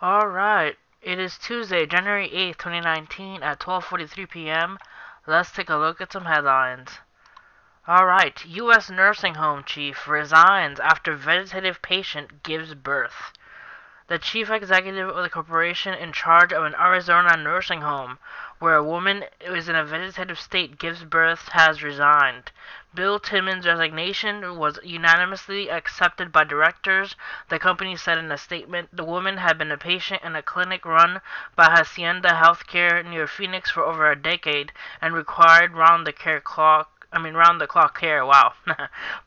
Alright, it is Tuesday, January 8th, 2019 at 12:43 p.m. Let's take a look at some headlines. Alright, U.S. nursing home chief resigns after vegetative patient gives birth. The chief executive of the corporation in charge of an Arizona nursing home, where a woman who is in a vegetative state gives birth, has resigned. Bill Timmons' resignation was unanimously accepted by directors, the company said in a statement. The woman had been a patient in a clinic run by Hacienda Healthcare near Phoenix for over a decade and required round the clock care. Wow.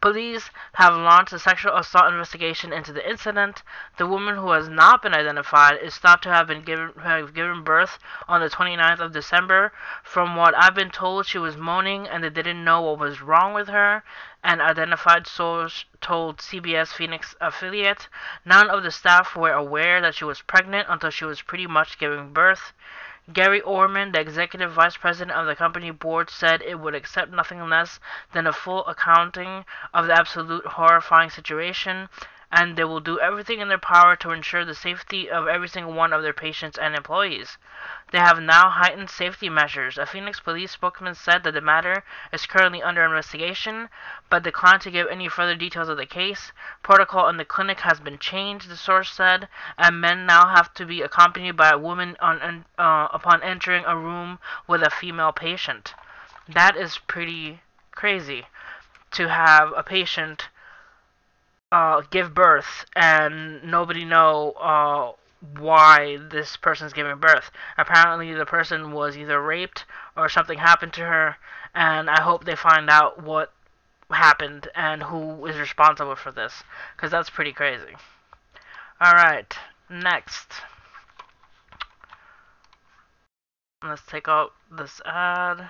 Police have launched a sexual assault investigation into the incident. The woman, who has not been identified, is thought to have given birth on the 29th of December. From what I've been told, she was moaning and they didn't know what was wrong with her. An identified source told CBS Phoenix affiliate. None of the staff were aware that she was pregnant until she was pretty much giving birth. Gary Orman, the executive vice president of the company board, said it would accept nothing less than a full accounting of the absolute horrifying situation, and they will do everything in their power to ensure the safety of every single one of their patients and employees. They have now heightened safety measures. A Phoenix police spokesman said that the matter is currently under investigation, but declined to give any further details of the case. Protocol in the clinic has been changed, the source said, and men now have to be accompanied by a woman upon entering a room with a female patient. That is pretty crazy, to have a patient give birth and nobody know why this person's giving birth. Apparently, the person was either raped or something happened to her, and I hope they find out what happened and who is responsible for this, because that's pretty crazy. Alright, next. Let's take out this ad.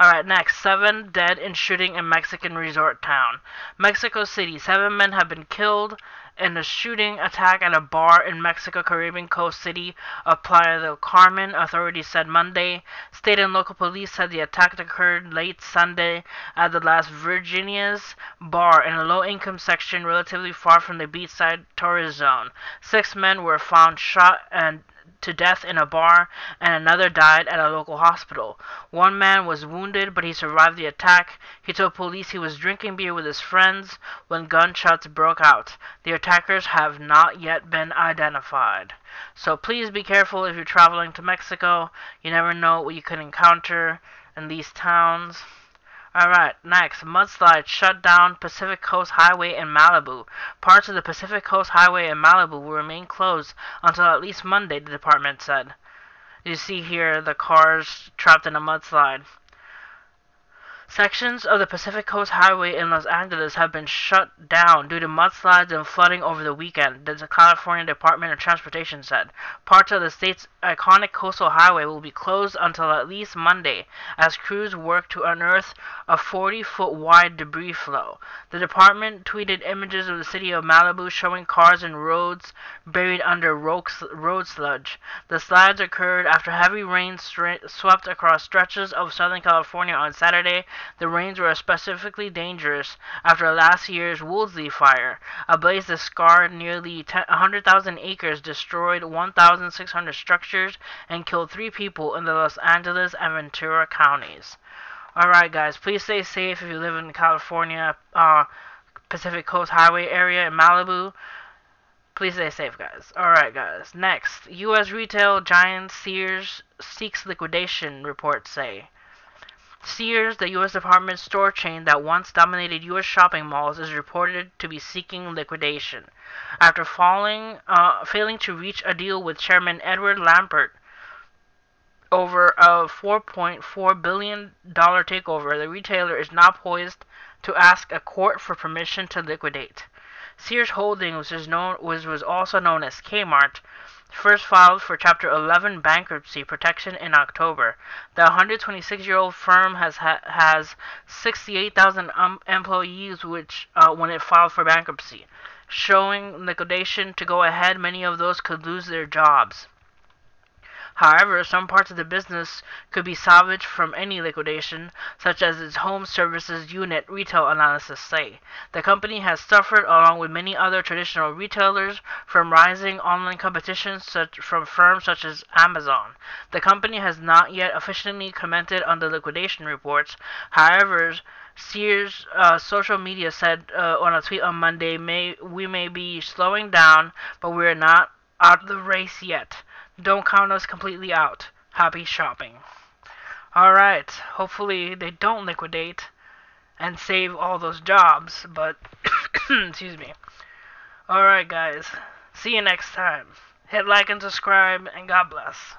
Alright, next. 7 dead in shooting in Mexican resort town. Mexico City. 7 men have been killed in a shooting attack at a bar in Mexico Caribbean coast city of Playa del Carmen, authorities said Monday. State and local police said the attack occurred late Sunday at the Las Virginias bar in a low-income section relatively far from the beachside tourist zone. 6 men were found shot and to death in a bar, and another died at a local hospital. 1 man was wounded, but he survived the attack. He told police he was drinking beer with his friends when gunshots broke out. The attackers have not yet been identified. So please be careful if you're traveling to Mexico. You never know what you could encounter in these towns. Alright, next. Mudslides shut down Pacific Coast Highway in Malibu. Parts of the Pacific Coast Highway in Malibu will remain closed until at least Monday, the department said. You see here the cars trapped in a mudslide. Sections of the Pacific Coast Highway in Los Angeles have been shut down due to mudslides and flooding over the weekend, the California Department of Transportation said. Parts of the state's iconic coastal highway will be closed until at least Monday as crews work to unearth a 40-foot wide debris flow. The department tweeted images of the city of Malibu showing cars and roads buried under road sludge. The slides occurred after heavy rain swept across stretches of Southern California on Saturday. The rains were specifically dangerous after last year's Woolsey fire. A blaze that scarred nearly 100,000 acres, destroyed 1,600 structures, and killed 3 people in the Los Angeles and Ventura counties. Alright guys, please stay safe if you live in California, Pacific Coast Highway area in Malibu. Please stay safe, guys. Alright guys, next. U.S. retail giant Sears seeks liquidation, reports say. Sears, the U.S. department store chain that once dominated U.S. shopping malls, is reported to be seeking liquidation after failing to reach a deal with Chairman Edward Lampert over a $4.4 billion takeover. The retailer is now poised to ask a court for permission to liquidate. Sears Holdings, which was also known as Kmart, first filed for Chapter 11 bankruptcy protection in October. The 126-year-old firm has 68,000 employees when it filed for bankruptcy. Showing liquidation to go ahead, many of those could lose their jobs. However, some parts of the business could be salvaged from any liquidation, such as its home services unit, retail analysts say. The company has suffered, along with many other traditional retailers, from rising online competition from firms such as Amazon. The company has not yet officially commented on the liquidation reports. However, Sears social media said on a tweet on Monday, we may be slowing down, but we're not out of the race yet. Don't count us completely out. Happy shopping. Alright, hopefully they don't liquidate and save all those jobs, but excuse me. Alright guys, see you next time. Hit like and subscribe, and God bless.